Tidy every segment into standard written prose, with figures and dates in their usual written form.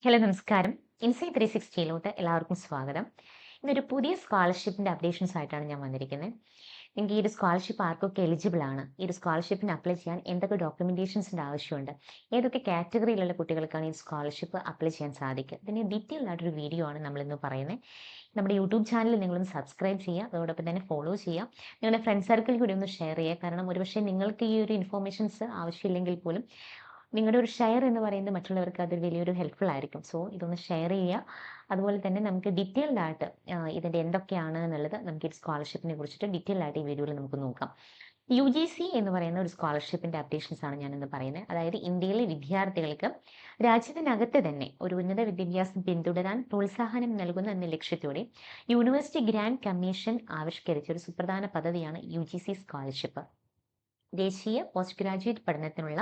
Hello നമസ്കാരം. Insight 360 എല്ലാവർക്കും സ്വാഗതം. ഇന്നൊരു പുതിയ സ്കോളർഷിപ്പിന്റെ അപ്ഡേഷൻസ് ആയിട്ടാണ് ഞാൻ വന്നിരിക്കുന്നത്. നിങ്ങൾക്ക് ഈ ഒരു സ്കോളർഷിപ്പ് ആർക്കൊക്കെ എലിജിബിൾ ആണ്, ഈ ഒരു സ്കോളർഷിപ്പിന് അപ്ലൈ ചെയ്യാൻ എന്തൊക്കെ ഡോക്യുമെന്റേഷൻസിന്റെ ആവശ്യമുണ്ട്, ഏതൊക്കെ കാറ്റഗറിയിലുള്ള കുട്ടികൾക്കാണ് ഈ സ്കോളർഷിപ്പ് അപ്ലൈ ചെയ്യാൻ സാധിക്കുക, ഇതിന് ഡീറ്റെയിൽ ആയിട്ടൊരു വീഡിയോ ആണ് നമ്മളിന്ന് പറയുന്നത്. നമ്മുടെ യൂട്യൂബ് ചാനൽ നിങ്ങളൊന്ന് സബ്സ്ക്രൈബ് ചെയ്യുക, അതോടൊപ്പം തന്നെ ഫോളോ ചെയ്യുക, നിങ്ങളുടെ ഫ്രണ്ട് സർക്കിൾ കൂടി ഒന്ന് ഷെയർ ചെയ്യുക. കാരണം ഒരുപക്ഷെ നിങ്ങൾക്ക് ഈ ഒരു ഇൻഫോർമേഷൻസ് ആവശ്യമില്ലെങ്കിൽ പോലും നിങ്ങളുടെ ഒരു ഷെയർ എന്ന് പറയുന്നത് മറ്റുള്ളവർക്ക് അത് വലിയൊരു ഹെൽപ്ഫുൾ ആയിരിക്കും. സോ ഇതൊന്ന് ഷെയർ ചെയ്യുക. അതുപോലെ തന്നെ നമുക്ക് ഡീറ്റെയിൽഡ് ആയിട്ട് ഇതിൻ്റെ എന്തൊക്കെയാണ് എന്നുള്ളത് നമുക്ക് ഈ സ്കോളർഷിപ്പിനെ കുറിച്ചിട്ട് ഡീറ്റെയിൽ ആയിട്ട് ഈ വീഡിയോയിൽ നമുക്ക് നോക്കാം. UGC എന്ന് പറയുന്ന ഒരു സ്കോളർഷിപ്പിന്റെ അപ്ഡേഷൻസ് ആണ് ഞാനിന്ന് പറയുന്നത്. അതായത് ഇന്ത്യയിലെ വിദ്യാർത്ഥികൾക്ക് രാജ്യത്തിനകത്ത് തന്നെ ഒരു ഉന്നത വിദ്യാഭ്യാസം പിന്തുടരാൻ പ്രോത്സാഹനം നൽകുന്ന എന്ന ലക്ഷ്യത്തോടെ യൂണിവേഴ്സിറ്റി ഗ്രാന്റ് കമ്മീഷൻ ആവിഷ്കരിച്ച ഒരു സുപ്രധാന പദ്ധതിയാണ് UGC സ്കോളർഷിപ്പ്. ദേശീയ പോസ്റ്റ് ഗ്രാജുവേറ്റ് പഠനത്തിനുള്ള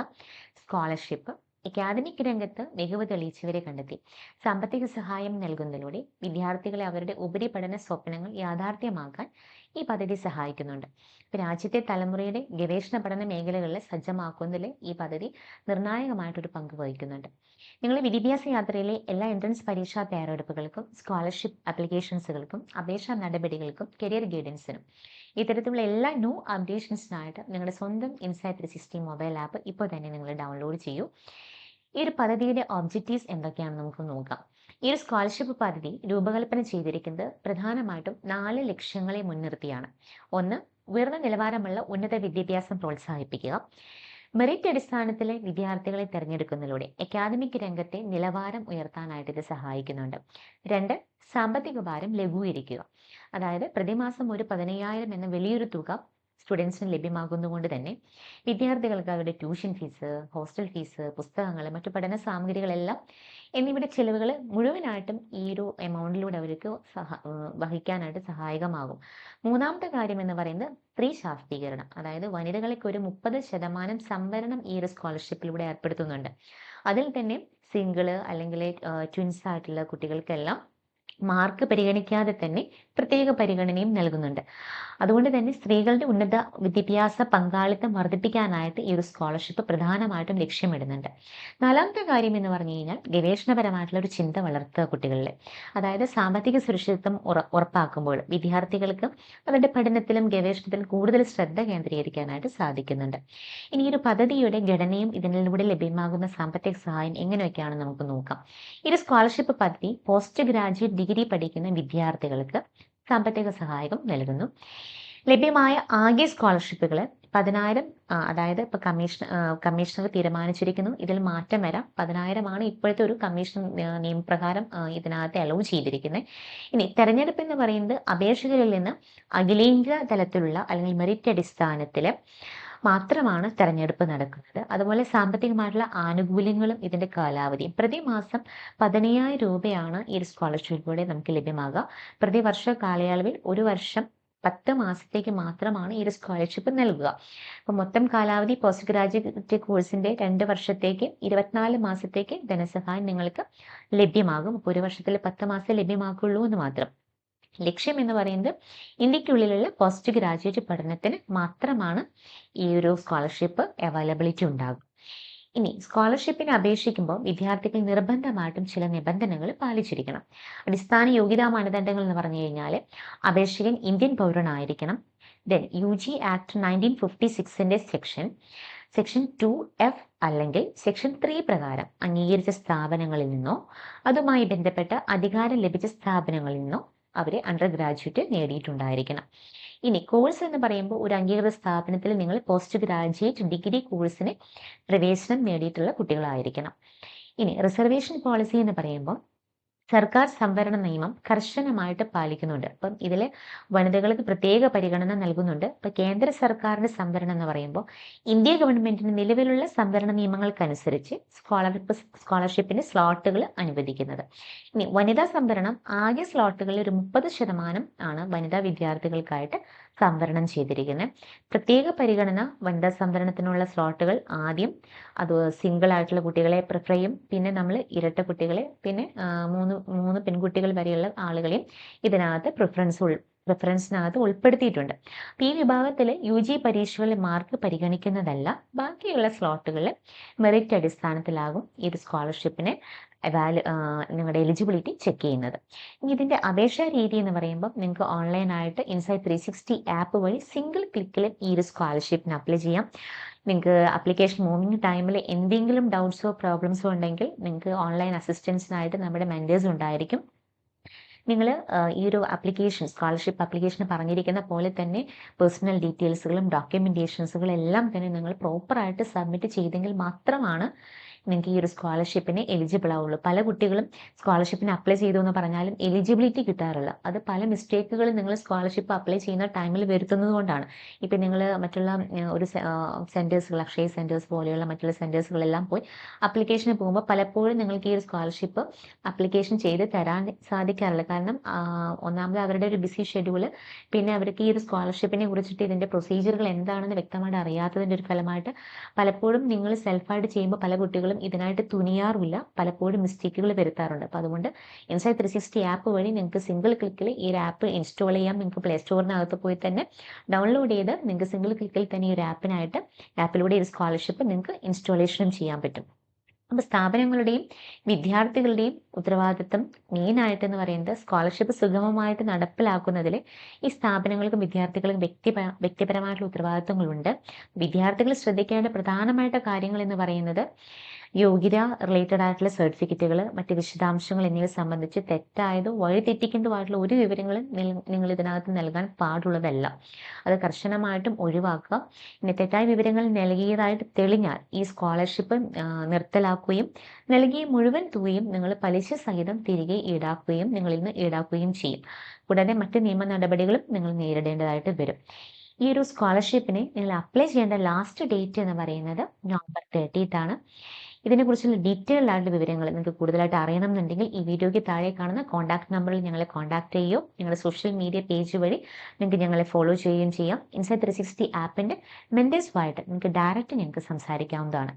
സ്കോളർഷിപ്പ് അക്കാദമിക് രംഗത്ത് മികവ് തെളിയിച്ചവരെ കണ്ടെത്തി സാമ്പത്തിക സഹായം നൽകുന്നതിലൂടെ വിദ്യാർത്ഥികളെ അവരുടെ ഉപരിപഠന സ്വപ്നങ്ങൾ യാഥാർത്ഥ്യമാക്കാൻ ഈ പദ്ധതി സഹായിക്കുന്നുണ്ട്. രാജ്യത്തെ തലമുറയുടെ ഗവേഷണ പഠന മേഖലകളിൽ സജ്ജമാക്കുന്നതിൽ ഈ പദ്ധതി നിർണായകമായിട്ടൊരു പങ്ക് വഹിക്കുന്നുണ്ട്. നിങ്ങളുടെ വിദ്യാഭ്യാസ യാത്രയിലെ എല്ലാ എൻട്രൻസ് പരീക്ഷാ തയ്യാറെടുപ്പുകൾക്കും സ്കോളർഷിപ്പ് ആപ്ലിക്കേഷൻസുകൾക്കും അപേക്ഷാ നടപടികൾക്കും കരിയർ ഗൈഡൻസിനും ഇത്തരത്തിലുള്ള എല്ലാ ന്യൂ അപ്ഡേഷൻസിനായിട്ട് നിങ്ങളുടെ സ്വന്തം ഇൻസൈറ്റ് 360 മൊബൈൽ ആപ്പ് ഇപ്പോൾ തന്നെ നിങ്ങൾ ഡൗൺലോഡ് ചെയ്യൂ. ഈ ഒരു പദ്ധതിയുടെ ഒബ്ജക്റ്റീവ്സ് എന്തൊക്കെയാണെന്ന് നമുക്ക് നോക്കാം. ഈ ഒരു സ്കോളർഷിപ്പ് പദ്ധതി രൂപകൽപ്പന ചെയ്തിരിക്കുന്നത് പ്രധാനമായിട്ടും 4 ലക്ഷ്യങ്ങളെ മുൻനിർത്തിയാണ്. ഒന്ന്, ഉയർന്ന നിലവാരമുള്ള ഉന്നത വിദ്യാഭ്യാസം പ്രോത്സാഹിപ്പിക്കുക. മെറിറ്റ് അടിസ്ഥാനത്തിലെ വിദ്യാർത്ഥികളെ തിരഞ്ഞെടുക്കുന്നതിലൂടെ അക്കാദമിക് രംഗത്തെ നിലവാരം ഉയർത്താനായിട്ട് ഇത് സഹായിക്കുന്നുണ്ട്. 2, സാമ്പത്തിക ഭാരം ലഘൂകരിക്കുക. അതായത് പ്രതിമാസം ഒരു 15,000 എന്ന വലിയൊരു തുക സ്റ്റുഡൻസിന് ലഭ്യമാകുന്നതുകൊണ്ട് തന്നെ വിദ്യാർത്ഥികൾക്ക് അവരുടെ ട്യൂഷൻ ഫീസ്, ഹോസ്റ്റൽ ഫീസ്, പുസ്തകങ്ങൾ, മറ്റു പഠന സാമഗ്രികളെല്ലാം എന്നിവയുടെ ചെലവുകൾ മുഴുവനായിട്ടും ഈ ഒരു എമൗണ്ടിലൂടെ അവർക്ക് വഹിക്കാനായിട്ട് സഹായകമാകും. മൂന്നാമത്തെ കാര്യം എന്ന് പറയുന്നത് സ്ത്രീ ശാക്തീകരണം. അതായത് വനിതകൾക്ക് ഒരു 30% സംവരണം ഈ ഒരു സ്കോളർഷിപ്പിലൂടെ ഏർപ്പെടുത്തുന്നുണ്ട്. അതിൽ തന്നെ സിംഗിള് അല്ലെങ്കിൽ ട്വിൻസ് ആയിട്ടുള്ള കുട്ടികൾക്കെല്ലാം മാർക്ക് പരിഗണിക്കാതെ തന്നെ പ്രത്യേക പരിഗണനയും നൽകുന്നുണ്ട്. അതുകൊണ്ട് തന്നെ സ്ത്രീകളുടെ ഉന്നത വിദ്യാഭ്യാസ പങ്കാളിത്തം വർദ്ധിപ്പിക്കാനായിട്ട് ഈ ഒരു സ്കോളർഷിപ്പ് പ്രധാനമായിട്ടും ലക്ഷ്യമിടുന്നുണ്ട്. നാലാമത്തെ കാര്യം എന്ന് പറഞ്ഞു കഴിഞ്ഞാൽ ഗവേഷണപരമായിട്ടുള്ള ഒരു ചിന്ത വളർത്തുക കുട്ടികളിൽ. അതായത് സാമ്പത്തിക സുരക്ഷിതത്വം ഉറപ്പാക്കുമ്പോൾ വിദ്യാർത്ഥികൾക്ക് അവരുടെ പഠനത്തിലും ഗവേഷണത്തിലും കൂടുതൽ ശ്രദ്ധ കേന്ദ്രീകരിക്കാനായിട്ട് സാധിക്കുന്നുണ്ട്. ഇനി ഒരു പദ്ധതിയുടെ ഘടനയും ഇതിലൂടെ ലഭ്യമാകുന്ന സാമ്പത്തിക സഹായം എങ്ങനെയൊക്കെയാണെന്ന് നമുക്ക് നോക്കാം. ഈ ഒരു സ്കോളർഷിപ്പ് പദ്ധതി പോസ്റ്റ് ഗ്രാജുവേറ്റ് ഡിഗ്രി പഠിക്കുന്ന വിദ്യാർത്ഥികൾക്ക് സാമ്പത്തിക സഹായം നൽകുന്നു. ലഭ്യമായ ആകെ സ്കോളർഷിപ്പുകൾ 10,000, അതായത് ഇപ്പോൾ കമ്മീഷണർ തീരുമാനിച്ചിരിക്കുന്നു ഇതിൽ മാറ്റം വരാം. 10,000 ആണ് ഇപ്പോഴത്തെ ഒരു കമ്മീഷൻ നിയമപ്രകാരം ഇതിനകത്ത് അലൗ ചെയ്തിരിക്കുന്നത്. ഇനി തെരഞ്ഞെടുപ്പ് എന്ന് പറയുന്നത് അപേക്ഷകരിൽ നിന്ന് അഖിലേന്ത്യാ തലത്തിലുള്ള അല്ലെങ്കിൽ മെറിറ്റ് അടിസ്ഥാനത്തിൽ മാത്രമാണ് തെരഞ്ഞെടുപ്പ് നടക്കുന്നത്. അതുപോലെ സാമ്പത്തികമായിട്ടുള്ള ആനുകൂല്യങ്ങളും ഇതിന്റെ കാലാവധിയും പ്രതിമാസം 15,000 രൂപയാണ് ഈ ഒരു സ്കോളർഷിപ്പിലൂടെ നമുക്ക് ലഭ്യമാകുക. പ്രതിവർഷ കാലയളവിൽ 1 വർഷം 10 മാസത്തേക്ക് മാത്രമാണ് ഈ ഒരു സ്കോളർഷിപ്പ് നൽകുക. അപ്പോൾ മൊത്തം കാലാവധി പോസ്റ്റ് ഗ്രാജുവേറ്റ് കോഴ്സിന്റെ 2 വർഷത്തേക്ക് 24 മാസത്തേക്ക് ധനസഹായം നിങ്ങൾക്ക് ലഭ്യമാകും. അപ്പോൾ 1 വർഷത്തിൽ 10 മാസം ലഭ്യമാക്കുള്ളൂ എന്ന് മാത്രം. ലക്ഷ്യം എന്ന് പറയുന്നത് ഇന്ത്യക്കുള്ളിലുള്ള പോസ്റ്റ് ഗ്രാജുവേറ്റ് പഠനത്തിന് മാത്രമാണ് ഈ ഒരു സ്കോളർഷിപ്പ് അവൈലബിലിറ്റി ഉണ്ടാകും. ഇനി സ്കോളർഷിപ്പിന് അപേക്ഷിക്കുമ്പോൾ വിദ്യാർത്ഥികൾ നിർബന്ധമായിട്ടും ചില നിബന്ധനകൾ പാലിച്ചിരിക്കണം. അടിസ്ഥാന യോഗ്യതാ മാനദണ്ഡങ്ങൾ എന്ന് പറഞ്ഞു കഴിഞ്ഞാൽ അപേക്ഷകൻ ഇന്ത്യൻ പൗരനായിരിക്കണം. ദെൻ UG ആക്ട് 1956ന്റെ സെക്ഷൻ 2F അല്ലെങ്കിൽ സെക്ഷൻ 3 പ്രകാരം അംഗീകരിച്ച സ്ഥാപനങ്ങളിൽ നിന്നോ അതുമായി ബന്ധപ്പെട്ട അധികാരം ലഭിച്ച സ്ഥാപനങ്ങളിൽ നിന്നോ അവർ അണ്ടർ ഗ്രാജുവേറ്റ് നേടിയിട്ടുണ്ടായിരിക്കണം. ഇനി കോഴ്സ് എന്ന് പറയുമ്പോൾ ഒരു അംഗീകൃത സ്ഥാപനത്തിൽ നിങ്ങൾ പോസ്റ്റ് ഗ്രാജുവേറ്റ് ഡിഗ്രി കോഴ്സിന് പ്രവേശനം നേടിയിട്ടുള്ള കുട്ടികളായിരിക്കണം. ഇനി റിസർവേഷൻ പോളിസി എന്ന് പറയുമ്പോൾ സർക്കാർ സംവരണ നിയമം കർശനമായിട്ട് പാലിക്കുന്നുണ്ട്. അപ്പം ഇതിൽ വനിതകൾക്ക് പ്രത്യേക പരിഗണന നൽകുന്നുണ്ട്. ഇപ്പം കേന്ദ്ര സർക്കാരിന്റെ സംവരണം എന്ന് പറയുമ്പോൾ ഇന്ത്യ ഗവൺമെന്റിന് നിലവിലുള്ള സംവരണ നിയമങ്ങൾക്കനുസരിച്ച് സ്കോളർഷിപ്പിന്റെ സ്ലോട്ടുകൾ അനുവദിക്കുന്നത്. ഇനി വനിതാ സംവരണം ആകെ സ്ലോട്ടുകളിൽ ഒരു 30% ആണ് വനിതാ വിദ്യാർത്ഥികൾക്കായിട്ട് സംവരണം ചെയ്തിരിക്കുന്നത്. പ്രത്യേക പരിഗണന വനിതാ സംവരണത്തിനുള്ള സ്ലോട്ടുകൾ ആദ്യം അത് സിംഗിൾ ആയിട്ടുള്ള കുട്ടികളെ പ്രിഫർ ചെയ്യും. പിന്നെ നമ്മൾ ഇരട്ട കുട്ടികളെ, പിന്നെ മൂന്ന് പെൺകുട്ടികൾ വരെയുള്ള ആളുകളെയും ഇതിനകത്ത് പ്രിഫറൻസ് പ്രിഫറൻസിനകത്ത് ഉൾപ്പെടുത്തിയിട്ടുണ്ട്. അപ്പോൾ ഈ വിഭാഗത്തിൽ UG പരീക്ഷകളിൽ മാർക്ക് പരിഗണിക്കുന്നതല്ല. ബാക്കിയുള്ള സ്ലോട്ടുകളിൽ മെറിറ്റ് അടിസ്ഥാനത്തിലാകും ഈ ഒരു സ്കോളർഷിപ്പിനെ നിങ്ങളുടെ എലിജിബിലിറ്റി ചെക്ക് ചെയ്യുന്നത്. ഇനി ഇതിൻ്റെ അപേക്ഷാ രീതി എന്ന് പറയുമ്പോൾ നിങ്ങൾക്ക് ഓൺലൈനായിട്ട് ഇൻസൈറ്റ് 360 ആപ്പ് വഴി സിംഗിൾ ക്ലിക്കിൽ ഈ ഒരു സ്കോളർഷിപ്പിന് അപ്ലൈ ചെയ്യാം. നിങ്ങൾക്ക് ആപ്ലിക്കേഷൻ മൂവിങ് ടൈമിൽ എന്തെങ്കിലും ഡൗട്ട്സോ പ്രോബ്ലംസോ ഉണ്ടെങ്കിൽ നിങ്ങൾക്ക് ഓൺലൈൻ അസിസ്റ്റൻസിനായിട്ട് നമ്മുടെ മെൻറ്റേഴ്സ് ഉണ്ടായിരിക്കും. നിങ്ങൾ ഈ ഒരു സ്കോളർഷിപ്പ് ആപ്ലിക്കേഷൻ പറഞ്ഞിരിക്കുന്ന പോലെ തന്നെ പേഴ്സണൽ ഡീറ്റെയിൽസുകളും ഡോക്യുമെൻറ്റേഷൻസുകളും എല്ലാം തന്നെ നിങ്ങൾ പ്രോപ്പറായിട്ട് സബ്മിറ്റ് ചെയ്തെങ്കിൽ മാത്രമാണ് നിങ്ങൾക്ക് ഈ ഒരു സ്കോളർഷിപ്പിന് എലിജിബിൾ ആവുള്ളൂ. പല കുട്ടികളും സ്കോളർഷിപ്പിന് അപ്ലൈ ചെയ്തു എന്ന് പറഞ്ഞാലും എലിജിബിലിറ്റി കിട്ടാറില്ല. അത് പല മിസ്റ്റേക്കുകൾ നിങ്ങൾ സ്കോളർഷിപ്പ് അപ്ലൈ ചെയ്യുന്ന ടൈമിൽ വരുത്തുന്നത് കൊണ്ടാണ്. ഇപ്പം നിങ്ങൾ മറ്റുള്ള ഒരു സെൻറ്റേഴ്സുകൾ, അക്ഷയ സെൻറ്റേഴ്സ് പോലെയുള്ള മറ്റുള്ള സെൻറ്റേഴ്സുകളെല്ലാം പോയി അപ്ലിക്കേഷന് പോകുമ്പോൾ പലപ്പോഴും നിങ്ങൾക്ക് ഈ ഒരു സ്കോളർഷിപ്പ് അപ്ലിക്കേഷൻ ചെയ്ത് തരാൻ സാധിക്കാറില്ല. കാരണം ഒന്നാമത് അവരുടെ ഒരു ബിസി ഷെഡ്യൂള്, പിന്നെ അവർക്ക് ഈ ഒരു സ്കോളർഷിപ്പിനെ കുറിച്ചിട്ട് ഇതിൻ്റെ പ്രൊസീജിയറുകൾ എന്താണെന്ന് വ്യക്തമായിട്ട് അറിയാത്തതിൻ്റെ ഒരു ഫലമായിട്ട് പലപ്പോഴും നിങ്ങൾ സെൽഫായിട്ട് ചെയ്യുമ്പോൾ പല കുട്ടികളും ഇതിനായിട്ട് തുനിയാറില്ല, പലപ്പോഴും മിസ്റ്റേക്കുകൾ വരുത്താറുണ്ട്. അപ്പോൾ അതുകൊണ്ട് ഇൻസൈറ്റ് 360 ആപ്പ് വഴി നിങ്ങൾക്ക് സിംഗിൾ ക്ലിക്കിൽ ഈ ഒരു ആപ്പ് ഇൻസ്റ്റാൾ ചെയ്യാം. നിങ്ങൾക്ക് പ്ലേ സ്റ്റോറിനകത്ത് പോയി തന്നെ ഡൗൺലോഡ് ചെയ്ത് നിങ്ങൾക്ക് സിംഗിൾ ക്ലിക്കിൽ തന്നെ ഈ ഒരു ആപ്പിലൂടെ ഈ സ്കോളർഷിപ്പ് നിങ്ങൾക്ക് ഇൻസ്റ്റാളേഷനും ചെയ്യാൻ പറ്റും. അപ്പോൾ സ്ഥാപനങ്ങളുടെയും വിദ്യാർത്ഥികളുടെയും ഉത്തരവാദിത്വം മെയിനായിട്ടെന്ന് പറയുന്നത് സ്കോളർഷിപ്പ് സുഗമമായിട്ട് നടപ്പിലാക്കുന്നതിൽ ഈ സ്ഥാപനങ്ങൾക്കും വിദ്യാർത്ഥികൾക്കും വ്യക്തിപരമായിട്ടുള്ള ഉത്തരവാദിത്വങ്ങളുണ്ട്. വിദ്യാർത്ഥികൾ ശ്രദ്ധിക്കേണ്ട പ്രധാനമായിട്ട് കാര്യങ്ങൾ എന്ന് പറയുന്നത് യോഗ്യത റിലേറ്റഡ് ആയിട്ടുള്ള സർട്ടിഫിക്കറ്റുകൾ, മറ്റ് വിശദാംശങ്ങൾ എന്നിവ സംബന്ധിച്ച് തെറ്റായതോ വഴിതെറ്റിക്കുന്നതുമായിട്ടുള്ള ഒരു വിവരങ്ങളും നിങ്ങൾ ഇതിനകത്ത് നൽകാൻ പാടുള്ളതല്ല. അത് കർശനമായിട്ടും ഒഴിവാക്കുക. ഇനി തെറ്റായ വിവരങ്ങൾ നൽകിയതായിട്ട് തെളിഞ്ഞാൽ ഈ സ്കോളർഷിപ്പ് നിർത്തലാക്കുകയും നൽകിയ മുഴുവൻ തുകയും നിങ്ങൾ പലിശ സഹിതം തിരികെ നിങ്ങളിൽ നിന്ന് ഈടാക്കുകയും ചെയ്യും. കൂടാതെ മറ്റ് നിയമ നടപടികളും നിങ്ങൾ നേരിടേണ്ടതായിട്ട് വരും. ഈ ഒരു സ്കോളർഷിപ്പിന് നിങ്ങൾ അപ്ലൈ ചെയ്യേണ്ട ലാസ്റ്റ് ഡേറ്റ് എന്ന് പറയുന്നത് November 30th ആണ്. ഇതിനെക്കുറിച്ചുള്ള ഡീറ്റെയിൽഡ് ആയിട്ടുള്ള വിവരങ്ങൾ നിങ്ങൾക്ക് കൂടുതലായിട്ട് അറിയണമെന്നുണ്ടെങ്കിൽ ഈ വീഡിയോയ്ക്ക് താഴെ കാണുന്ന കോൺടാക്ട് നമ്പറിൽ ഞങ്ങളെ കോൺടാക്ട് ചെയ്യുകയോ ഞങ്ങളുടെ സോഷ്യൽ മീഡിയ പേജ് വഴി നിങ്ങൾക്ക് ഞങ്ങളെ ഫോളോ ചെയ്യുകയും ചെയ്യാം. ഇൻസൈറ്റ് 360 ആപ്പിൻ്റെ മെൻറ്റേഴ്സുമായിട്ട് നിങ്ങൾക്ക് ഡയറക്റ്റ് ഞങ്ങൾക്ക് സംസാരിക്കാവുന്നതാണ്.